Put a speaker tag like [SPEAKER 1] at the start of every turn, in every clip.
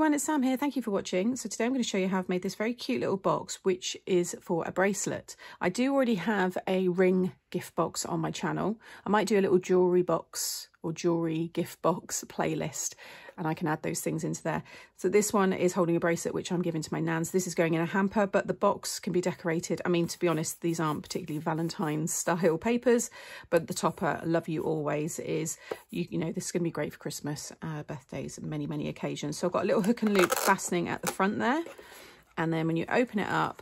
[SPEAKER 1] everyone, it's Sam here. Thank you for watching. So today I'm going to show you how I've made this very cute little box, which is for a bracelet. I do already have a ring gift box on my channel. I might do a little jewellery box or jewellery gift box playlist, and I can add those things into there. So this one is holding a bracelet, which I'm giving to my nan. This is going in a hamper, but the box can be decorated. I mean, to be honest, these aren't particularly Valentine's style papers, but the topper, love you always, is, you know, this is going to be great for Christmas, birthdays, and many, many occasions. So I've got a little hook and loop fastening at the front there. And then when you open it up,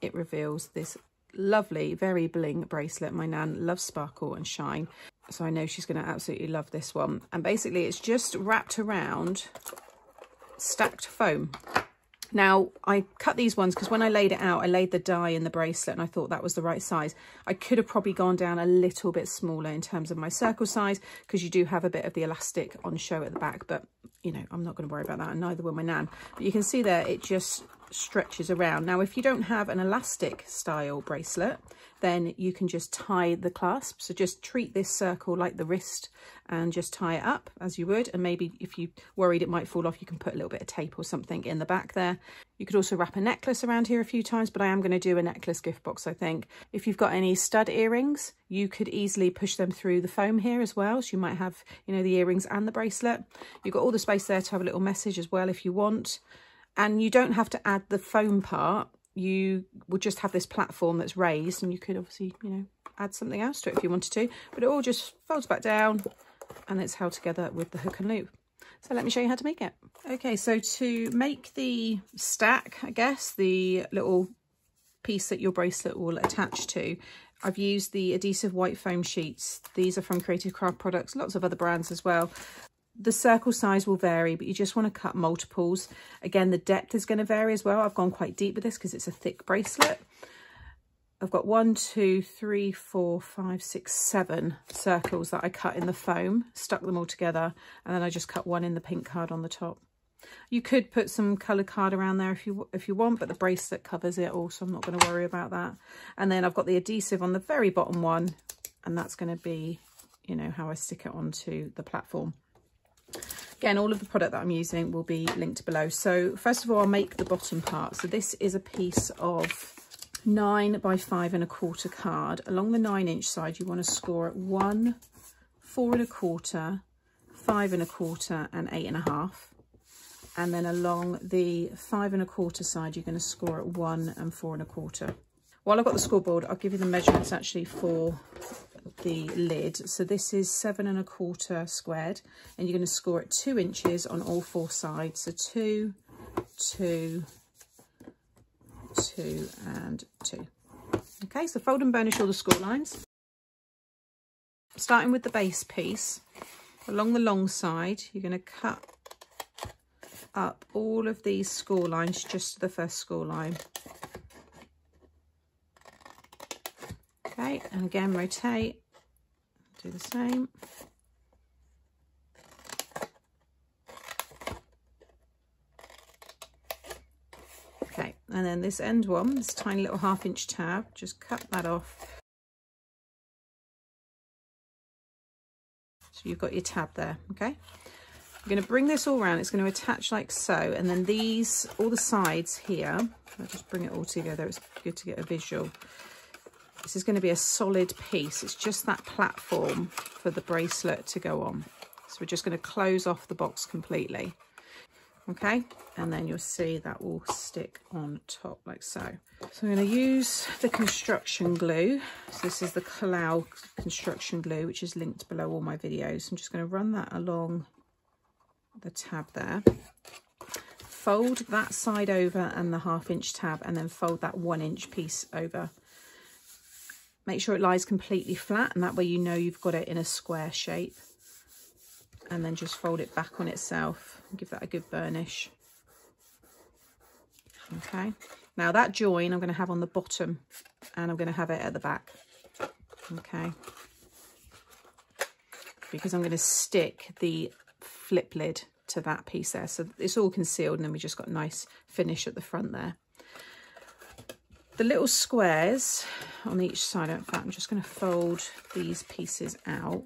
[SPEAKER 1] it reveals this lovely, very bling bracelet. My nan loves sparkle and shine, so I know she's going to absolutely love this one. And basically it's just wrapped around stacked foam. Now I cut these ones because when I laid it out, I laid the die in the bracelet and I thought that was the right size. I could have probably gone down a little bit smaller in terms of my circle size, because you do have a bit of the elastic on show at the back, but you know, I'm not going to worry about that, and neither will my nan. But you can see there, it just stretches around. Now if you don't have an elastic style bracelet, then you can just tie the clasp. So just treat this circle like the wrist and just tie it up as you would. And maybe if you worried it might fall off, you can put a little bit of tape or something in the back there. You could also wrap a necklace around here a few times, but I am going to do a necklace gift box, I think. If you've got any stud earrings, you could easily push them through the foam here as well. So you might have, you know, the earrings and the bracelet. You've got all the space there to have a little message as well if you want. And you don't have to add the foam part. You will just have this platform that's raised, and you could obviously, you know, add something else to it if you wanted to, but it all just folds back down and it's held together with the hook and loop. So let me show you how to make it. Okay, so to make the stack, I guess, the little piece that your bracelet will attach to, I've used the adhesive white foam sheets. These are from Creative Craft Products, lots of other brands as well. The circle size will vary, but you just want to cut multiples. Again, the depth is going to vary as well. I've gone quite deep with this because it's a thick bracelet. I've got 1, 2, 3, 4, 5, 6, 7 circles that I cut in the foam, stuck them all together, and then I just cut one in the pink card on the top. You could put some coloured card around there if you want, but the bracelet covers it all, so I'm not going to worry about that. And then I've got the adhesive on the very bottom one, and that's going to be, you know, how I stick it onto the platform. Again, all of the product that I'm using will be linked below. So first of all, I'll make the bottom part. So this is a piece of 9 by 5 1/4 card. Along the 9-inch side, you want to score at 1, 4 1/4, 5 1/4, and 8 1/2. And then along the 5 1/4 side, you're going to score at 1 and 4 1/4. While I've got the scoreboard, I'll give you the measurements actually for the lid. So this is 7 1/4 squared, and you're going to score at 2 inches on all 4 sides. So 2, 2, 2, and 2. Okay, so fold and burnish all the score lines. Starting with the base piece, along the long side, you're going to cut up all of these score lines just to the first score line. Okay, and again rotate, do the same. Okay, and then this end one, this tiny little 1/2-inch tab, just cut that off. So you've got your tab there, okay? You're going to bring this all around, it's going to attach like so, and then these, all the sides here, I'll just bring it all together, it's good to get a visual. This is going to be a solid piece. It's just that platform for the bracelet to go on. So we're just going to close off the box completely. Okay, and then you'll see that will stick on top like so. So I'm going to use the construction glue. So this is the Calcott construction glue, which is linked below all my videos. I'm just going to run that along the tab there. Fold that side over and the 1/2-inch tab, and then fold that 1-inch piece over. Make sure it lies completely flat, and that way you know you've got it in a square shape. And then just fold it back on itself and give that a good burnish. Okay, now that join I'm going to have on the bottom, and I'm going to have it at the back. Okay, because I'm going to stick the flip lid to that piece there. So it's all concealed, and then we just got a nice finish at the front there. The little squares on each side, in fact, I'm just going to fold these pieces out.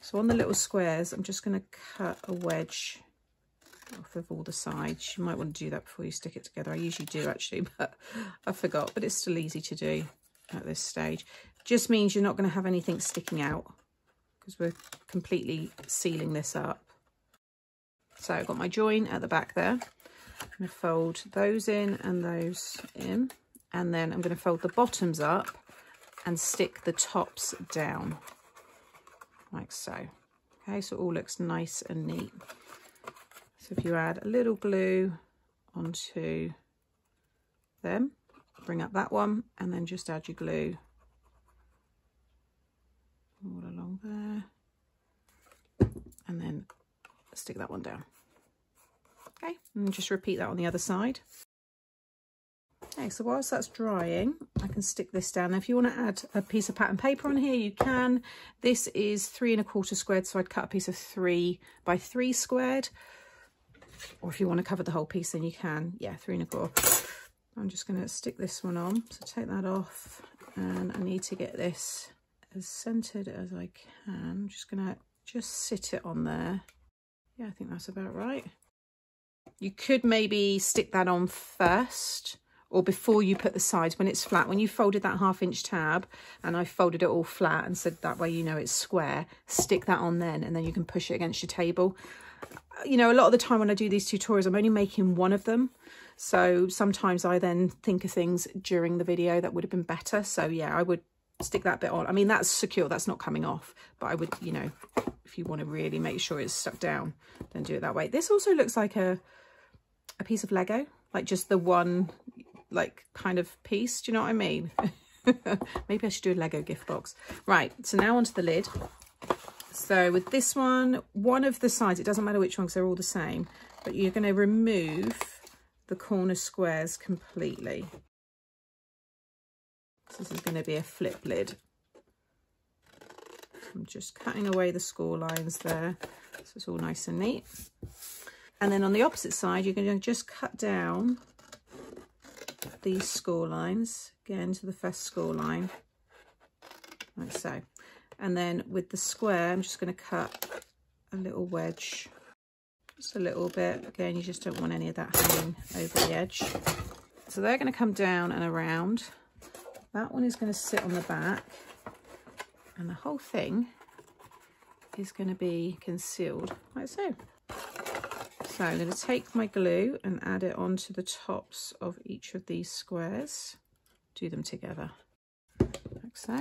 [SPEAKER 1] So on the little squares, I'm just going to cut a wedge off of all the sides. You might want to do that before you stick it together. I usually do actually, but I forgot. But it's still easy to do at this stage. Just means you're not going to have anything sticking out because we're completely sealing this up. So I've got my join at the back there. I'm going to fold those in and those in, and then I'm going to fold the bottoms up and stick the tops down like so. Okay, so it all looks nice and neat. So if you add a little glue onto them, bring up that one, and then just add your glue all along there, and then stick that one down. Okay, and just repeat that on the other side. Okay, so whilst that's drying, I can stick this down. Now, if you want to add a piece of pattern paper on here, you can. This is 3 1/4 squared, so I'd cut a piece of 3 by 3 squared. Or if you want to cover the whole piece, then you can. Yeah, 3 1/4. I'm just going to stick this one on. So take that off, and I need to get this as centered as I can. I'm just going to just sit it on there. Yeah, I think that's about right. You could maybe stick that on first, or before you put the sides when it's flat. When you folded that 1/2 inch tab and I folded it all flat and said that way you know it's square, stick that on then, and then you can push it against your table. You know, a lot of the time when I do these tutorials, I'm only making one of them. So sometimes I then think of things during the video that would have been better. So yeah, I would stick that bit on. I mean, that's secure, that's not coming off, but I would, you know, if you want to really make sure it's stuck down, then do it that way. This also looks like a piece of Lego, like just the one like kind of piece. Do you know what I mean? Maybe I should do a Lego gift box. Right, so now onto the lid. So with this one of the sides, it doesn't matter which one because they're all the same, but you're going to remove the corner squares completely. So this is going to be a flip lid. I'm just cutting away the score lines there, so it's all nice and neat. And then on the opposite side, you're going to just cut down these score lines again to the first score line, like so. And then with the square, I'm just going to cut a little wedge, just a little bit. Again, you just don't want any of that hanging over the edge. So they're going to come down and around. That one is going to sit on the back, and the whole thing is going to be concealed like so. So I'm going to take my glue and add it onto the tops of each of these squares. Do them together, like so.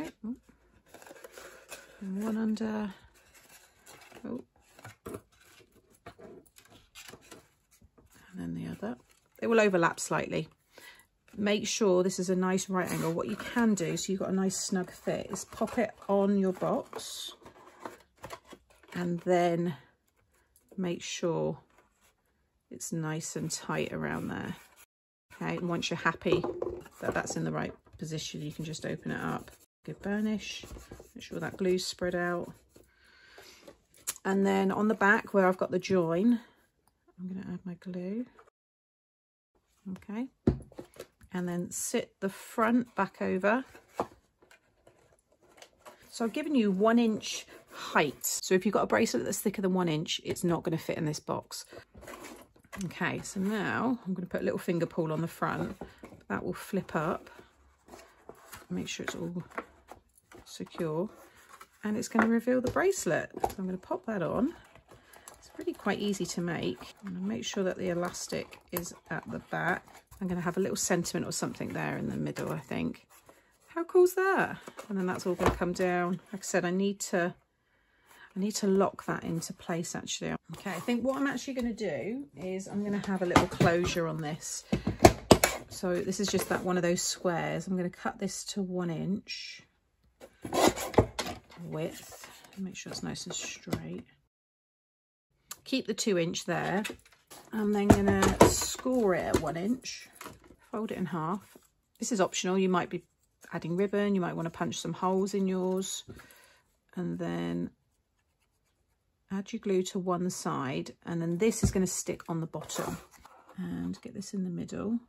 [SPEAKER 1] And one under. Oh. And then the other. They will overlap slightly. Make sure this is a nice right angle. What you can do, so you've got a nice snug fit, is pop it on your box and then make sure it's nice and tight around there. Okay, and once you're happy that that's in the right position, you can just open it up. Good burnish, make sure that glue's spread out. And then on the back where I've got the join, I'm going to add my glue. Okay, and then sit the front back over. So I've given you 1 inch height. So if you've got a bracelet that's thicker than 1 inch, it's not going to fit in this box. Okay, so now I'm going to put a little finger pull on the front. That will flip up. Make sure it's all secure. And it's going to reveal the bracelet. So I'm going to pop that on. It's really quite easy to make. I'm going to make sure that the elastic is at the back. I'm going to have a little sentiment or something there in the middle, I think. How cool's that? And then that's all going to come down. Like I said, I need to lock that into place actually. Okay, I think what I'm actually going to do is I'm going to have a little closure on this. So this is just that one of those squares. I'm going to cut this to 1 inch width. Make sure it's nice and straight. Keep the 2 inch there. I'm then going to score it at 1 inch. Fold it in half. This is optional. You might be adding ribbon. You might want to punch some holes in yours. And then add your glue to one side. And then this is going to stick on the bottom. And get this in the middle.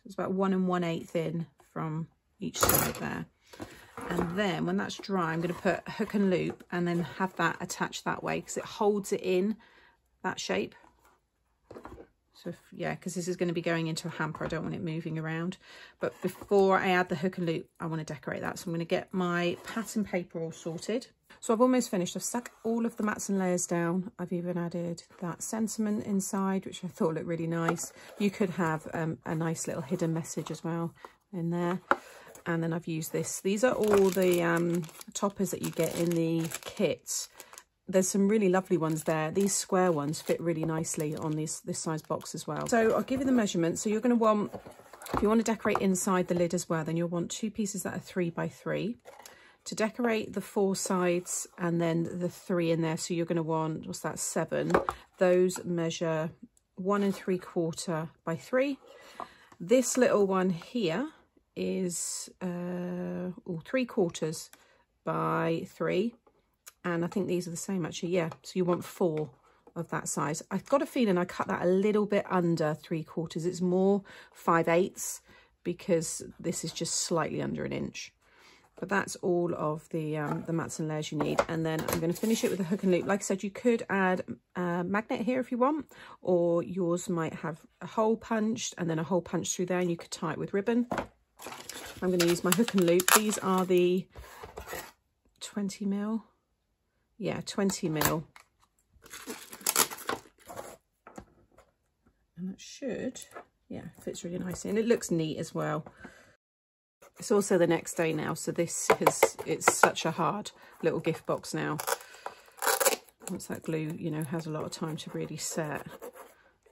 [SPEAKER 1] It's about 1 1/8 in from each side there. And then when that's dry, I'm going to put a hook and loop and then have that attached that way because it holds it in that shape. So yeah, because this is going to be going into a hamper. I don't want it moving around. But before I add the hook and loop, I want to decorate that. So I'm going to get my pattern paper all sorted. So I've almost finished. I've stuck all of the mats and layers down. I've even added that sentiment inside, which I thought looked really nice. You could have a nice little hidden message as well in there. And then I've used this. These are all the toppers that you get in the kit. There's some really lovely ones there. These square ones fit really nicely on this size box as well. So I'll give you the measurements. So you're going to want, if you want to decorate inside the lid as well, then you'll want 2 pieces that are 3 by 3 to decorate the 4 sides and then the 3 in there. So you're going to want, what's that, 7. Those measure 1 3/4 by 3. This little one here is 3/4 by 3. And I think these are the same actually, yeah. So you want 4 of that size. I've got a feeling I cut that a little bit under 3/4. It's more 5/8 because this is just slightly under an inch. But that's all of the mats and layers you need. And then I'm going to finish it with a hook and loop. Like I said, you could add a magnet here if you want, or yours might have a hole punched and then a hole punched through there and you could tie it with ribbon. I'm going to use my hook and loop. These are the 20 mil. Yeah, 20 mil. And that should, yeah, fits really nicely. And it looks neat as well. It's also the next day now, so it's such a hard little gift box now. Once that glue, you know, has a lot of time to really set.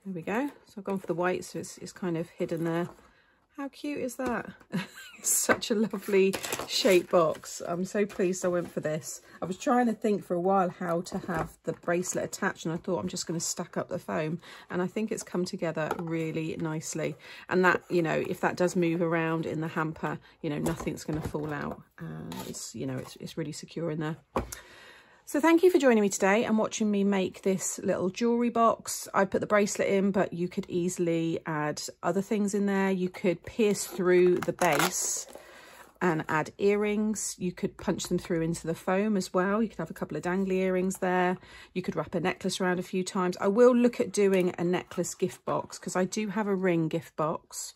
[SPEAKER 1] There we go. So I've gone for the white, so it's kind of hidden there. How cute is that? It's such a lovely shaped box. I'm so pleased I went for this. I was trying to think for a while how to have the bracelet attached, and I thought I'm just going to stack up the foam, and I think it's come together really nicely. And that, you know, if that does move around in the hamper, you know, nothing's going to fall out. It's, you know, it's really secure in there. So thank you for joining me today and watching me make this little jewellery box. I put the bracelet in, but you could easily add other things in there. You could pierce through the base and add earrings. You could punch them through into the foam as well. You could have a couple of dangly earrings there. You could wrap a necklace around a few times. I will look at doing a necklace gift box because I do have a ring gift box.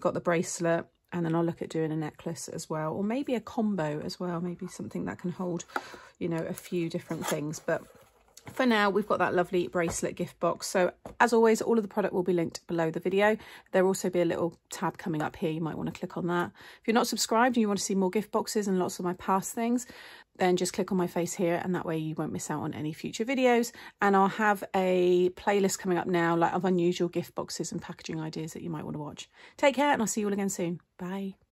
[SPEAKER 1] Got the bracelet. And then I'll look at doing a necklace as well, or maybe a combo as well, maybe something that can hold, you know, a few different things. But for now, we've got that lovely bracelet gift box. So as always, all of the product will be linked below the video. There'll also be a little tab coming up here. You might want to click on that. If you're not subscribed and you want to see more gift boxes and lots of my past things, then just click on my face here, and that way you won't miss out on any future videos. And I'll have a playlist coming up now, like of unusual gift boxes and packaging ideas that you might want to watch. Take care, and I'll see you all again soon. Bye.